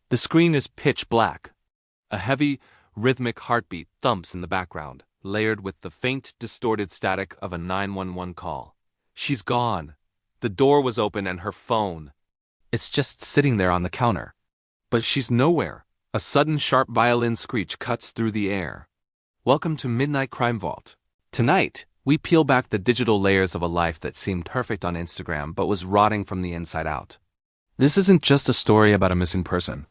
The screen is pitch black. A heavy, rhythmic heartbeat thumps in the background, layered with the faint, distorted static of a 911 call. She's gone. The door was open and her phone. It's just sitting there on the counter. But she's nowhere. A sudden sharp violin screech cuts through the air. Welcome to Midnight Crime Vault. Tonight, we peel back the digital layers of a life that seemed perfect on Instagram but was rotting from the inside out. This isn't just a story about a missing person.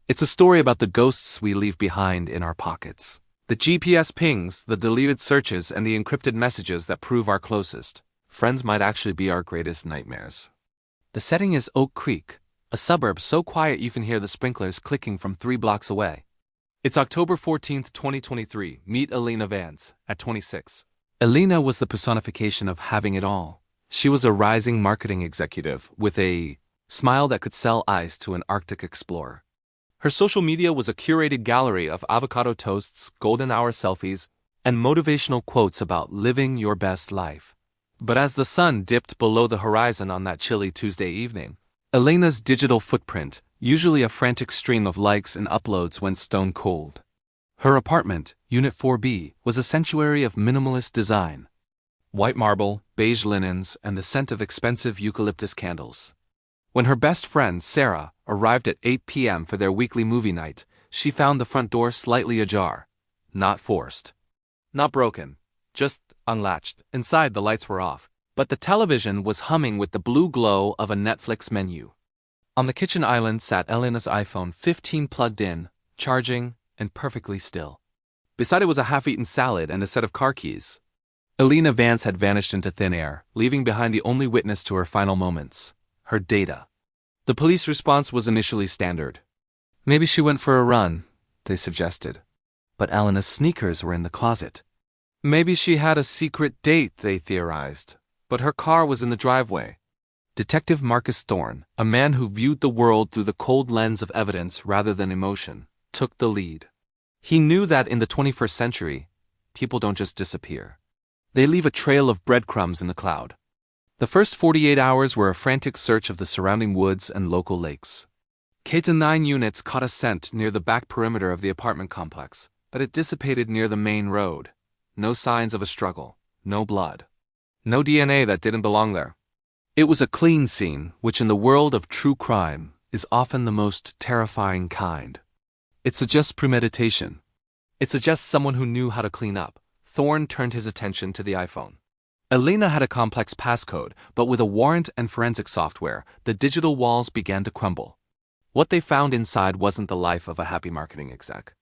It's a story about the ghosts we leave behind in our pockets. The GPS pings, the deleted searches, and the encrypted messages that prove our closest friends might actually be our greatest nightmares. The setting is Oak Creek, a suburb so quiet you can hear the sprinklers clicking from 3 blocks away. It's October 14th, 2023. Meet Elena Vance, at 26. Elena was the personification of having it all. She was a rising marketing executive with a smile that could sell ice to an Arctic explorer. Her social media was a curated gallery of avocado toasts, golden hour selfies, and motivational quotes about living your best life. But as the sun dipped below the horizon on that chilly Tuesday evening, Elena's digital footprint, usually a frantic stream of likes and uploads, went stone cold. Her apartment, Unit 4B, was a sanctuary of minimalist design. White marble, beige linens, and the scent of expensive eucalyptus candles. When her best friend, Sarah, arrived at 8 p.m. for their weekly movie night, she found the front door slightly ajar. Not forced. Not broken. Just unlatched. Inside, the lights were off, but the television was humming with the blue glow of a Netflix menu. On the kitchen island sat Elena's iPhone 15 plugged in, charging, and perfectly still. Beside it was a half-eaten salad and a set of car keys. Elena Vance had vanished into thin air, leaving behind the only witness to her final moments. Her data. The police response was initially standard. Maybe she went for a run, they suggested. But Elena's sneakers were in the closet. Maybe she had a secret date, they theorized. But her car was in the driveway. Detective Marcus Thorne, a man who viewed the world through the cold lens of evidence rather than emotion, took the lead. He knew that in the 21st century, people don't just disappear. They leave a trail of breadcrumbs in the cloud. The first 48 hours were a frantic search of the surrounding woods and local lakes. K-9 units caught a scent near the back perimeter of the apartment complex, but it dissipated near the main road. No signs of a struggle, no blood. No DNA that didn't belong there. It was a clean scene, which in the world of true crime is often the most terrifying kind. It suggests premeditation. It suggests someone who knew how to clean up. Thorne turned his attention to the iPhone. Elena had a complex passcode, but with a warrant and forensic software, the digital walls began to crumble. What they found inside wasn't the life of a happy marketing exec.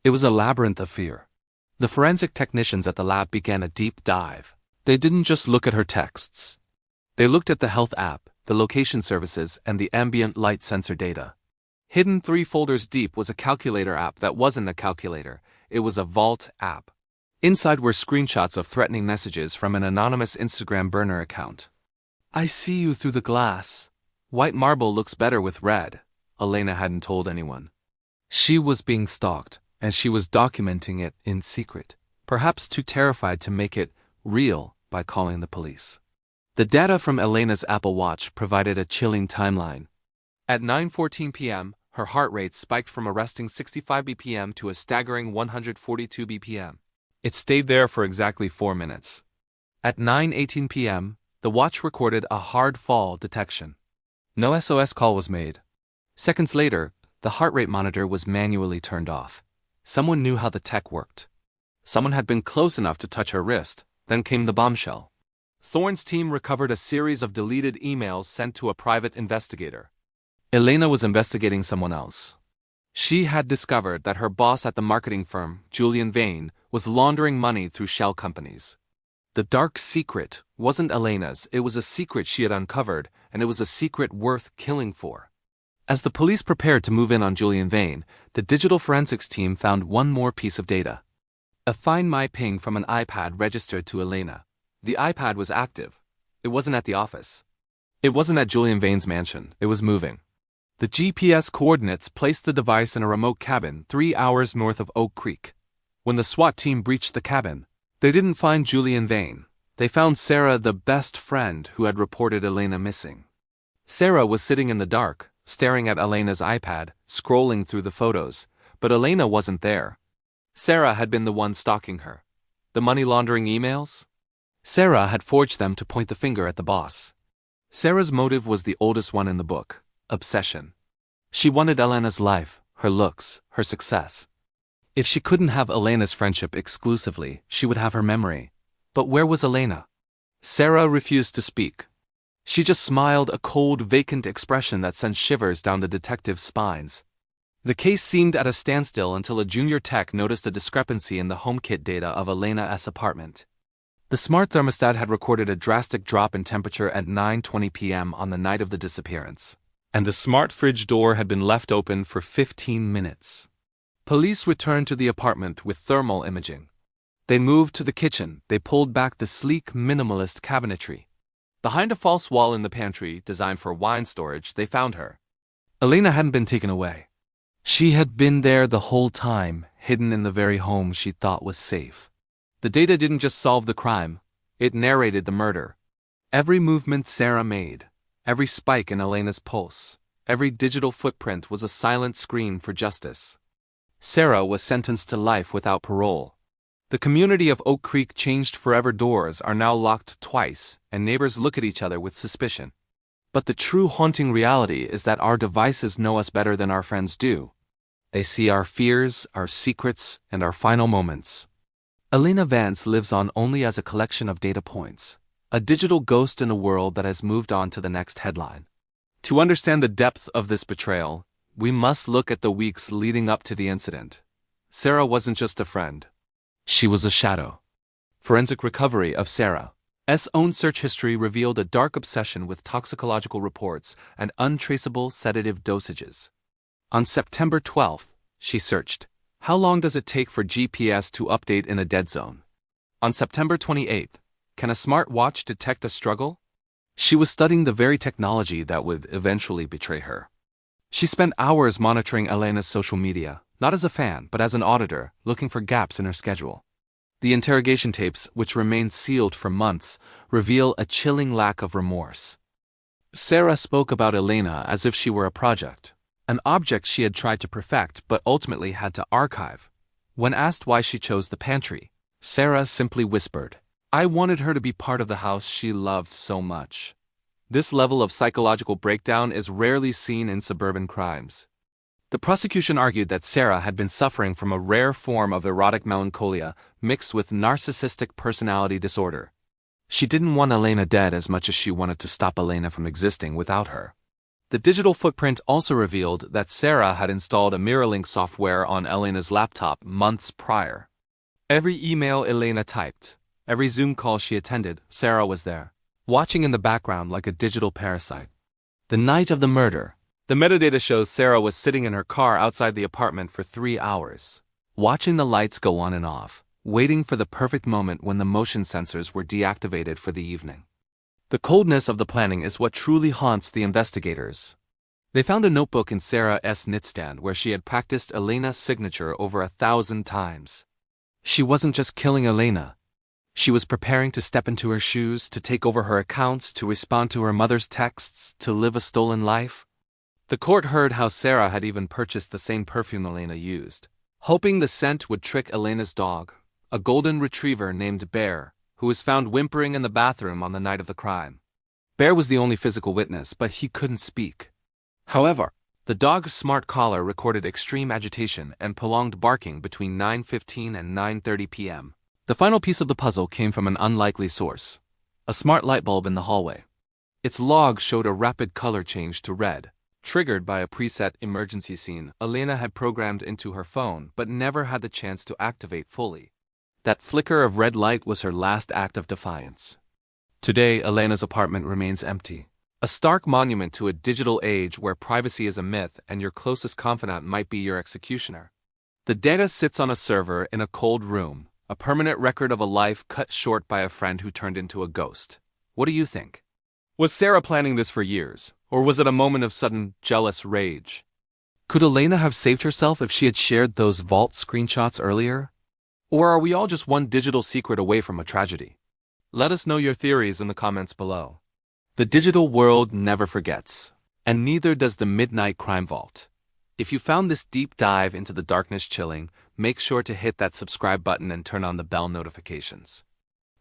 It was a labyrinth of fear. The forensic technicians at the lab began a deep dive. They didn't just look at her texts. They looked at the health app, the location services, and the ambient light sensor data. Hidden 3 folders deep was a calculator app that wasn't a calculator. It was a vault app. Inside were screenshots of threatening messages from an anonymous Instagram burner account. I see you through the glass. White marble looks better with red, Elena hadn't told anyone. She was being stalked, and she was documenting it in secret, perhaps too terrified to make it real by calling the police. The data from Elena's Apple Watch provided a chilling timeline. At 9:14 p.m., her heart rate spiked from a resting 65 bpm to a staggering 142 bpm. It stayed there for exactly 4 minutes. At 9:18 p.m., the watch recorded a hard fall detection. No SOS call was made. Seconds later, the heart rate monitor was manually turned off. Someone knew how the tech worked. Someone had been close enough to touch her wrist. Then came the bombshell. Thorne's team recovered a series of deleted emails sent to a private investigator. Elena was investigating someone else. She had discovered that her boss at the marketing firm, Julian Vane, was laundering money through shell companies. The dark secret wasn't Elena's, it was a secret she had uncovered, and it was a secret worth killing for. As the police prepared to move in on Julian Vane, the digital forensics team found one more piece of data. A Find My ping from an iPad registered to Elena. The iPad was active. It wasn't at the office. It wasn't at Julian Vane's mansion. It was moving. The GPS coordinates placed the device in a remote cabin 3 hours north of Oak Creek. When the SWAT team breached the cabin, they didn't find Julian Vane. They found Sarah, the best friend who had reported Elena missing. Sarah was sitting in the dark, staring at Elena's iPad, scrolling through the photos, but Elena wasn't there. Sarah had been the one stalking her. The money laundering emails? Sarah had forged them to point the finger at the boss. Sarah's motive was the oldest one in the book: obsession. She wanted Elena's life, her looks, her success. If she couldn't have Elena's friendship exclusively, she would have her memory. But where was Elena? Sarah refused to speak. She just smiled, a cold, vacant expression that sent shivers down the detective's spines. The case seemed at a standstill until a junior tech noticed a discrepancy in the HomeKit data of Elena's apartment. The smart thermostat had recorded a drastic drop in temperature at 9:20 p.m. on the night of the disappearance, and the smart fridge door had been left open for 15 minutes. Police returned to the apartment with thermal imaging. They moved to the kitchen. They pulled back the sleek, minimalist cabinetry. Behind a false wall in the pantry, designed for wine storage, they found her. Elena hadn't been taken away. She had been there the whole time, hidden in the very home she thought was safe. The data didn't just solve the crime, it narrated the murder. Every movement Sarah made, every spike in Elena's pulse, every digital footprint was a silent scream for justice. Sarah was sentenced to life without parole. The community of Oak Creek changed forever. Doors are now locked twice, and neighbors look at each other with suspicion. But the true haunting reality is that our devices know us better than our friends do. They see our fears, our secrets, and our final moments. Elena Vance lives on only as a collection of data points, a digital ghost in a world that has moved on to the next headline. To understand the depth of this betrayal, we must look at the weeks leading up to the incident. Sarah wasn't just a friend. She was a shadow. Forensic recovery of Sarah's own search history revealed a dark obsession with toxicological reports and untraceable sedative dosages. On September 12th, she searched, "How long does it take for GPS to update in a dead zone?" On September 28th, "Can a smart watch detect a struggle?" She was studying the very technology that would eventually betray her. She spent hours monitoring Elena's social media, not as a fan, but as an auditor, looking for gaps in her schedule. The interrogation tapes, which remained sealed for months, reveal a chilling lack of remorse. Sarah spoke about Elena as if she were a project, an object she had tried to perfect but ultimately had to archive. When asked why she chose the pantry, Sarah simply whispered, "I wanted her to be part of the house she loved so much." This level of psychological breakdown is rarely seen in suburban crimes. The prosecution argued that Sarah had been suffering from a rare form of erotic melancholia mixed with narcissistic personality disorder. She didn't want Elena dead as much as she wanted to stop Elena from existing without her. The digital footprint also revealed that Sarah had installed a mirror-link software on Elena's laptop months prior. Every email Elena typed, every Zoom call she attended, Sarah was there, watching in the background like a digital parasite. The night of the murder, the metadata shows Sarah was sitting in her car outside the apartment for 3 hours, watching the lights go on and off, waiting for the perfect moment when the motion sensors were deactivated for the evening. The coldness of the planning is what truly haunts the investigators. They found a notebook in Sarah's nightstand where she had practiced Elena's signature over 1,000 times. She wasn't just killing Elena. She was preparing to step into her shoes, to take over her accounts, to respond to her mother's texts, to live a stolen life. The court heard how Sarah had even purchased the same perfume Elena used, hoping the scent would trick Elena's dog, a golden retriever named Bear, who was found whimpering in the bathroom on the night of the crime. Bear was the only physical witness, but he couldn't speak. However, the dog's smart collar recorded extreme agitation and prolonged barking between 9:15 and 9:30 p.m. The final piece of the puzzle came from an unlikely source: a smart light bulb in the hallway. Its log showed a rapid color change to red, triggered by a preset emergency scene Elena had programmed into her phone but never had the chance to activate fully. That flicker of red light was her last act of defiance. Today, Elena's apartment remains empty, a stark monument to a digital age where privacy is a myth and your closest confidant might be your executioner. The data sits on a server in a cold room, a permanent record of a life cut short by a friend who turned into a ghost. What do you think? Was Sarah planning this for years, or was it a moment of sudden, jealous rage? Could Elena have saved herself if she had shared those vault screenshots earlier? Or are we all just one digital secret away from a tragedy? Let us know your theories in the comments below. The digital world never forgets. And neither does the Midnight Crime Vault. If you found this deep dive into the darkness chilling, make sure to hit that subscribe button and turn on the bell notifications.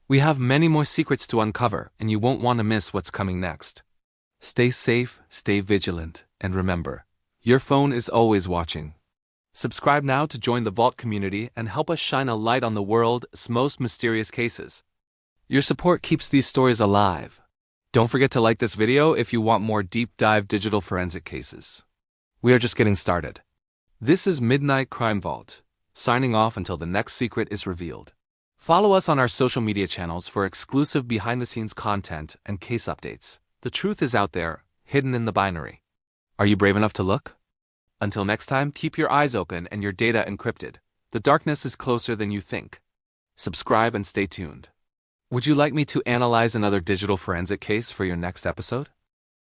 We have many more secrets to uncover, and you won't want to miss what's coming next. Stay safe, stay vigilant, and remember, your phone is always watching. Subscribe now to join the Vault community and help us shine a light on the world's most mysterious cases. Your support keeps these stories alive. Don't forget to like this video if you want more deep dive digital forensic cases. We are just getting started. This is Midnight Crime Vault, signing off until the next secret is revealed. Follow us on our social media channels for exclusive behind-the-scenes content and case updates. The truth is out there, hidden in the binary. Are you brave enough to look? Until next time, keep your eyes open and your data encrypted. The darkness is closer than you think. Subscribe and stay tuned. Would you like me to analyze another digital forensic case for your next episode?